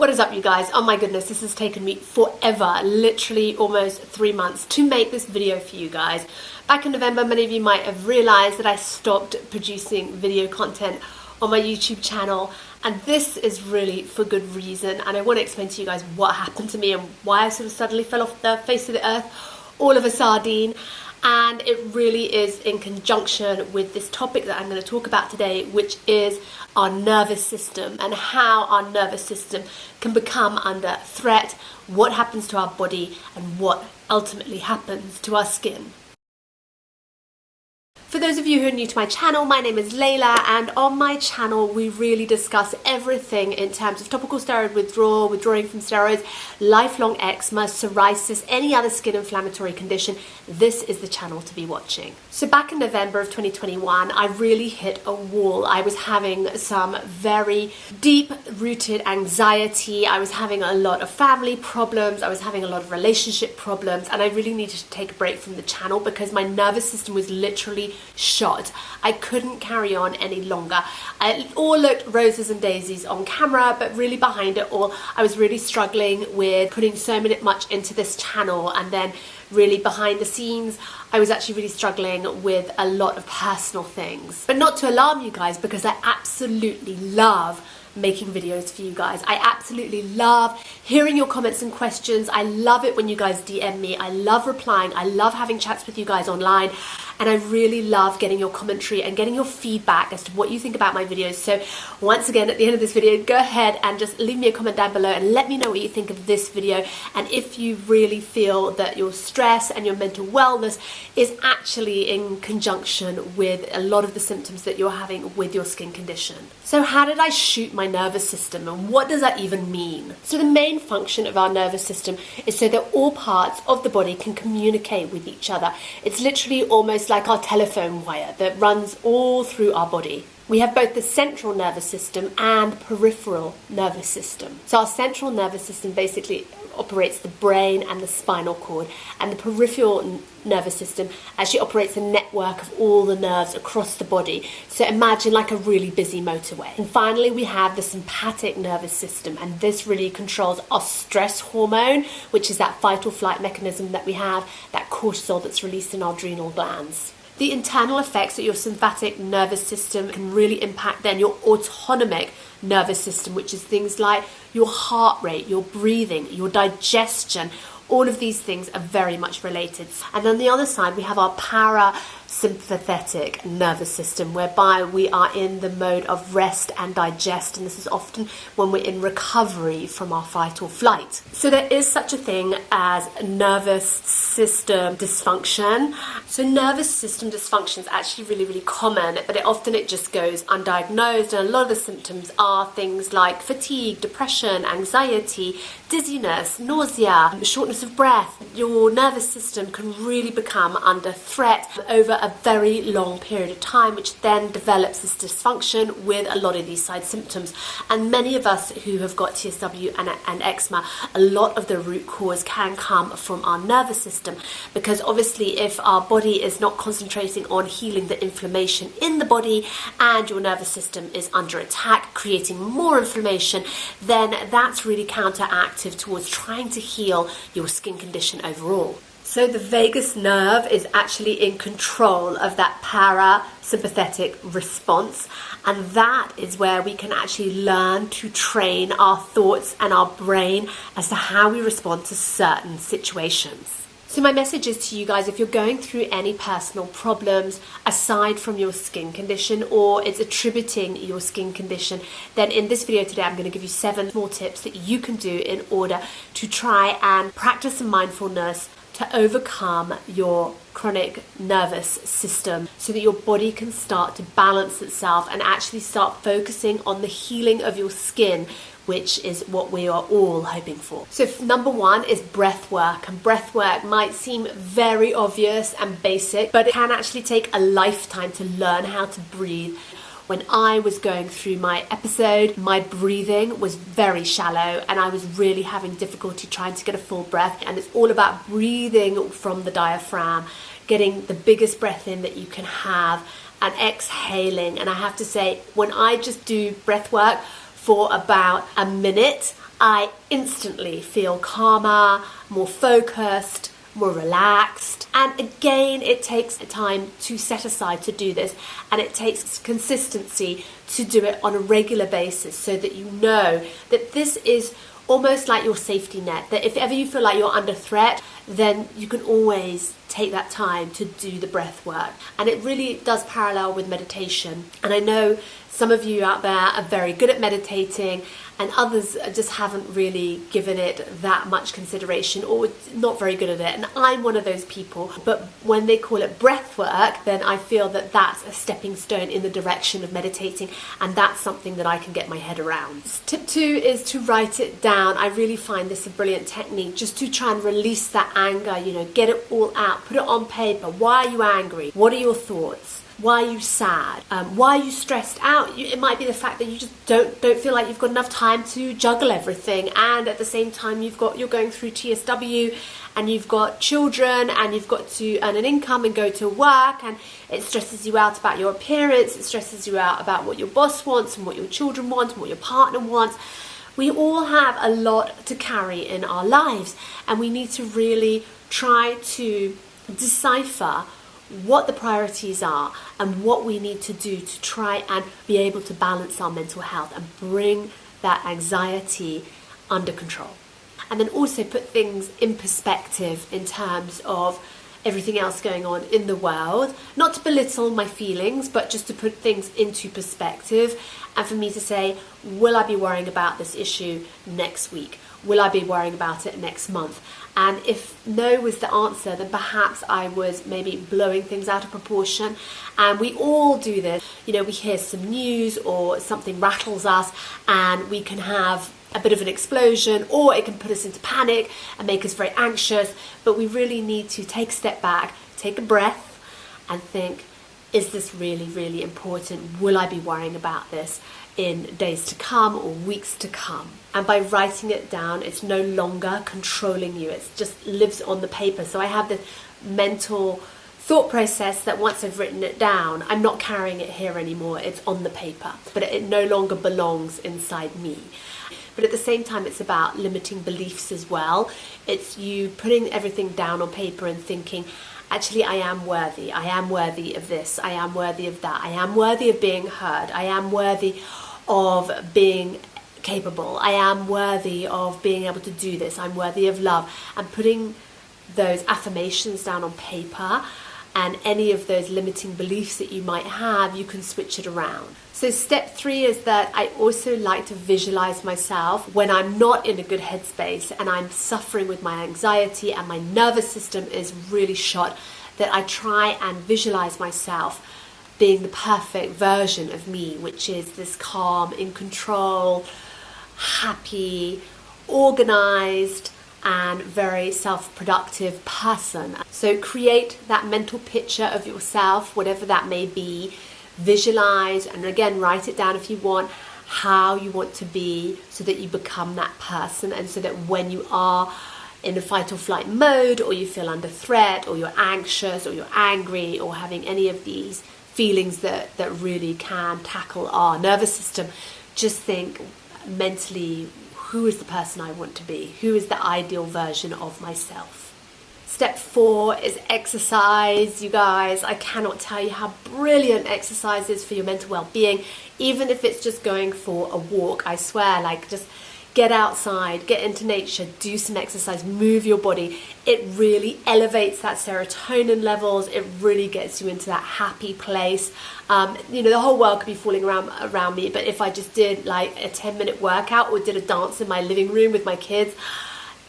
What is up, you guys? Oh my goodness, this has taken me forever, literally almost 3 months to make this video for you guys. Back in November, many of you might have realized that I stopped producing video content on my YouTube channel, and this is really for good reason, and I want to explain to you guys what happened to me and why I sort of suddenly fell off the face of the earth all of a sardine. And it really is in conjunction with this topic that I'm going to talk about today, which is our nervous system and how our nervous system can become under threat, what happens to our body, and what ultimately happens to our skin. For those of you who are new to my channel, my name is Layla, and on my channel we really discuss everything in terms of topical steroid withdrawal, withdrawing from steroids, lifelong eczema, psoriasis, any other skin inflammatory condition. This is the channel to be watching. So back in November of 2021, I really hit a wall. I was having some very deep-rooted anxiety. I was having a lot of family problems. I was having a lot of relationship problems, and I really needed to take a break from the channel because my nervous system was literally shot. I couldn't carry on any longer. It all looked roses and daisies on camera, but really behind it all, I was really struggling with putting so much into this channel, and then really behind the scenes, I was actually really struggling with a lot of personal things. But not to alarm you guys, because I absolutely love making videos for you guys. I absolutely love hearing your comments and questions. I love it when you guys DM me. I love replying. I love having chats with you guys online. And I really love getting your commentary and getting your feedback as to what you think about my videos. So once again, at the end of this video, go ahead and just leave me a comment down below and let me know what you think of this video, and if you really feel that your stress and your mental wellness is actually in conjunction with a lot of the symptoms that you're having with your skin condition. So how did I shoot my nervous system, and what does that even mean? So the main function of our nervous system is so that all parts of the body can communicate with each other. It's literally almost like our telephone wire that runs all through our body. We have both the central nervous system and peripheral nervous system. So our central nervous system basically operates the brain and the spinal cord, and the peripheral nervous system actually operates a network of all the nerves across the body. So imagine like a really busy motorway. And finally, we have the sympathetic nervous system, and this really controls our stress hormone, which is that fight or flight mechanism that we have, that cortisol that's released in our adrenal glands. The internal effects of your sympathetic nervous system can really impact then your autonomic nervous system, which is things like your heart rate, your breathing, your digestion. All of these things are very much related. And on the other side, we have our parasympathetic nervous system, whereby we are in the mode of rest and digest, and this is often when we're in recovery from our fight or flight. So there is such a thing as nervous system dysfunction. So nervous system dysfunction is actually really common, but it just goes undiagnosed, and a lot of the symptoms are things like fatigue, depression, anxiety, dizziness, nausea, shortness of breath. Your nervous system can really become under threat over a very long period of time, which then develops this dysfunction with a lot of these side symptoms. And many of us who have got TSW and eczema, a lot of the root cause can come from our nervous system, because obviously if our body is not concentrating on healing the inflammation in the body, and your nervous system is under attack, creating more inflammation, then that's really counteractive towards trying to heal your skin condition overall. So the vagus nerve is actually in control of that parasympathetic response, and that is where we can actually learn to train our thoughts and our brain as to how we respond to certain situations. So my message is to you guys, if you're going through any personal problems aside from your skin condition, or it's attributing your skin condition, then in this video today I'm going to give you 7 small tips that you can do in order to try and practice some mindfulness to overcome your chronic nervous system, so that your body can start to balance itself and actually start focusing on the healing of your skin, which is what we are all hoping for. So number 1 is breath work, and breath work might seem very obvious and basic, but it can actually take a lifetime to learn how to breathe. When I was going through my episode, my breathing was very shallow, and I was really having difficulty trying to get a full breath. And it's all about breathing from the diaphragm, getting the biggest breath in that you can have, and exhaling. And I have to say, when I just do breath work for about a minute, I instantly feel calmer, more focused, more relaxed. And again, it takes time to set aside to do this, and it takes consistency to do it on a regular basis, so that you know that this is almost like your safety net, that if ever you feel like you're under threat, then you can always take that time to do the breath work. And it really does parallel with meditation. And I know some of you out there are very good at meditating, and others just haven't really given it that much consideration, or not very good at it. And I'm one of those people. But when they call it breath work, then I feel that that's a stepping stone in the direction of meditating, and that's something that I can get my head around. Tip 2 is to write it down. I really find this a brilliant technique, just to try and release that anger, get it all out, put it on paper. Why are you angry? What are your thoughts? Why are you sad? Why are you stressed out? It might be the fact that you just don't feel like you've got enough time to juggle everything, and at the same time you're going through TSW, and you've got children, and you've got to earn an income and go to work, and it stresses you out about your appearance, it stresses you out about what your boss wants and what your children want and what your partner wants. We all have a lot to carry in our lives, and we need to really try to decipher what the priorities are and what we need to do to try and be able to balance our mental health and bring that anxiety under control. And then also put things in perspective in terms of everything else going on in the world. Not to belittle my feelings, but just to put things into perspective, and for me to say, will I be worrying about this issue next week? Will I be worrying about it next month? And if no was the answer, then perhaps I was maybe blowing things out of proportion. And we all do this. We hear some news or something rattles us, and we can have a bit of an explosion, or it can put us into panic and make us very anxious. But we really need to take a step back, take a breath, and think, is this really, really important? Will I be worrying about this in days to come or weeks to come? And by writing it down, it's no longer controlling you. It just lives on the paper. So I have this mental thought process that once I've written it down, I'm not carrying it here anymore. It's on the paper, but it no longer belongs inside me. But at the same time, it's about limiting beliefs as well. It's you putting everything down on paper and thinking, actually, I am worthy. I am worthy of this. I am worthy of that. I am worthy of being heard. I am worthy of being capable. I am worthy of being able to do this. I'm worthy of love. And putting those affirmations down on paper, and any of those limiting beliefs that you might have, you can switch it around. So step 3 is that I also like to visualize myself when I'm not in a good headspace and I'm suffering with my anxiety and my nervous system is really shot, that I try and visualize myself being the perfect version of me, which is this calm, in control, happy, organized, and very self-productive person. So create that mental picture of yourself, whatever that may be. Visualize, and again, write it down if you want, how you want to be, so that you become that person, and so that when you are in a fight or flight mode, or you feel under threat, or you're anxious, or you're angry, or having any of these feelings that really can tackle our nervous system, just think mentally, who is the person I want to be? Who is the ideal version of myself? Step 4 is exercise. You guys, I cannot tell you how brilliant exercise is for your mental well-being. Even if it's just going for a walk, I swear, just get outside, get into nature, do some exercise, move your body. It really elevates that serotonin levels. It really gets you into that happy place. The whole world could be falling around me, but if I just did a 10-minute workout or did a dance in my living room with my kids,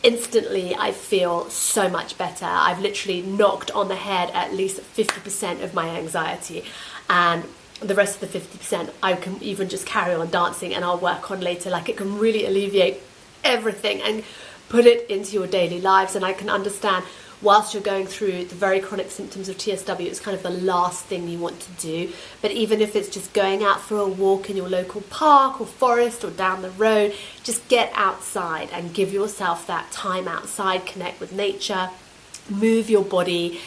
instantly I feel so much better. I've literally knocked on the head at least 50% of my anxiety, and the rest of the 50% I can even just carry on dancing and I'll work on later. It can really alleviate everything and put it into your daily lives. And I can understand, whilst you're going through the very chronic symptoms of TSW, it's kind of the last thing you want to do. But even if it's just going out for a walk in your local park or forest or down the road, just get outside and give yourself that time outside, connect with nature, move your body,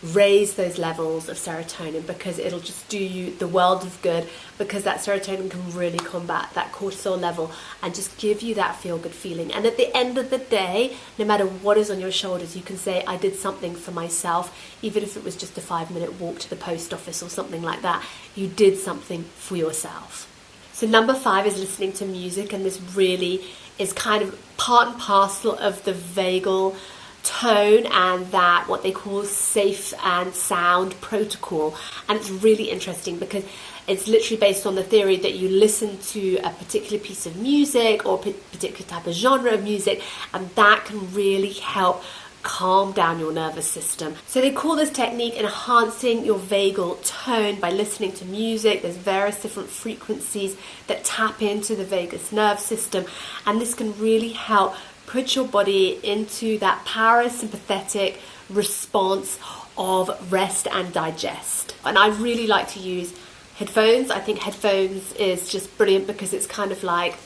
raise those levels of serotonin, because it'll just do you the world of good, because that serotonin can really combat that cortisol level and just give you that feel-good feeling. And at the end of the day, no matter what is on your shoulders, you can say, I did something for myself, even if it was just a 5-minute walk to the post office or something like that. You did something for yourself. So number 5 is listening to music, and this really is kind of part and parcel of the vagal tone and that what they call safe and sound protocol. And it's really interesting because it's literally based on the theory that you listen to a particular piece of music or a particular type of genre of music, and that can really help calm down your nervous system. So they call this technique enhancing your vagal tone by listening to music. There's various different frequencies that tap into the vagus nerve system, and this can really help put your body into that parasympathetic response of rest and digest. And I really like to use headphones. I think headphones is just brilliant because it's kind of like,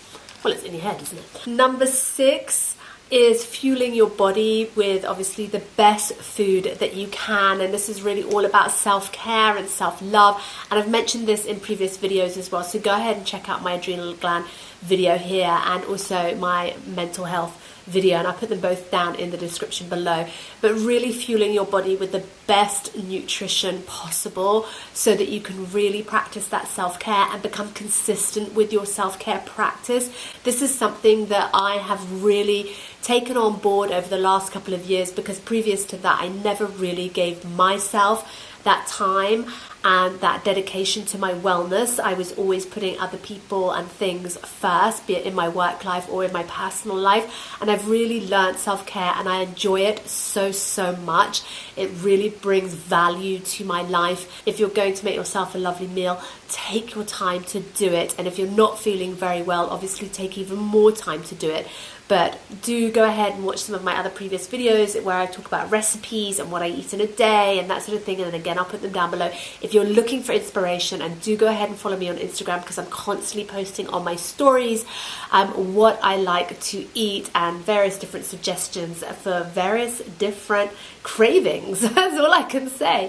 well, it's in your head, isn't it? Number 6 is fueling your body with obviously the best food that you can, and this is really all about self-care and self-love, and I've mentioned this in previous videos as well, so go ahead and check out my adrenal gland video here and also my mental health video, and I'll put them both down in the description below. But really fueling your body with the best nutrition possible so that you can really practice that self-care and become consistent with your self-care practice. This is something that I have really taken on board over the last couple of years, because previous to that I never really gave myself that time and that dedication to my wellness. I was always putting other people and things first, be it in my work life or in my personal life, and I've really learned self-care and I enjoy it so much. It really brings value to my life. If you're going to make yourself a lovely meal, take your time to do it, and if you're not feeling very well, obviously take even more time to do it. But do go ahead and watch some of my other previous videos where I talk about recipes and what I eat in a day and that sort of thing, and then again I'll put them down below if you're looking for inspiration. And do go ahead and follow me on Instagram, because I'm constantly posting on my stories what I like to eat and various different suggestions for various different cravings. That's all I can say.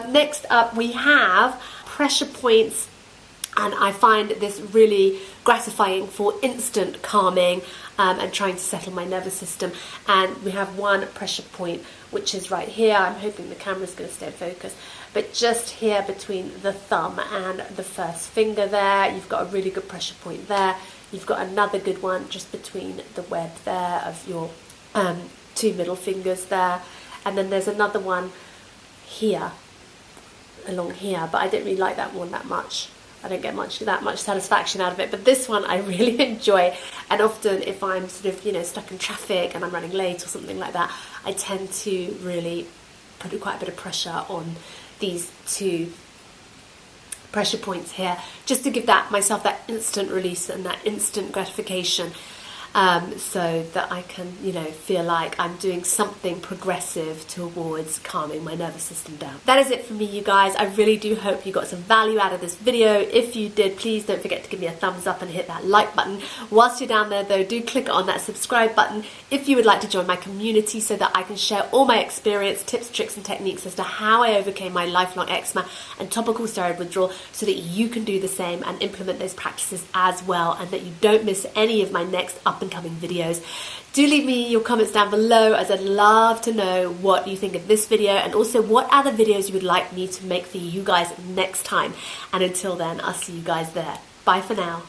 Next up we have pressure points, and I find this really gratifying for instant calming and trying to settle my nervous system. And we have one pressure point, which is right here. I'm hoping the camera's going to stay in focus, but just here between the thumb and the first finger there, you've got a really good pressure point there. You've got another good one just between the web there of your 2 middle fingers there, and then there's another one here along here, but I don't really like that one that much. I don't get that much satisfaction out of it, but this one I really enjoy. And often if I'm sort of, stuck in traffic and I'm running late or something like that, I tend to really put quite a bit of pressure on these 2 pressure points here, just to give myself that instant release and that instant gratification, so that I can, feel like I'm doing something progressive towards calming my nervous system down. That is it for me, you guys. I really do hope you got some value out of this video. If you did, please don't forget to give me a thumbs up and hit that like button. Whilst you're down there though, do click on that subscribe button if you would like to join my community, so that I can share all my experience, tips, tricks and techniques as to how I overcame my lifelong eczema and topical steroid withdrawal, so that you can do the same and implement those practices as well, and that you don't miss any of my next up and coming videos. Do leave me your comments down below, as I'd love to know what you think of this video, and also what other videos you would like me to make for you guys next time. And until then, I'll see you guys there. Bye for now.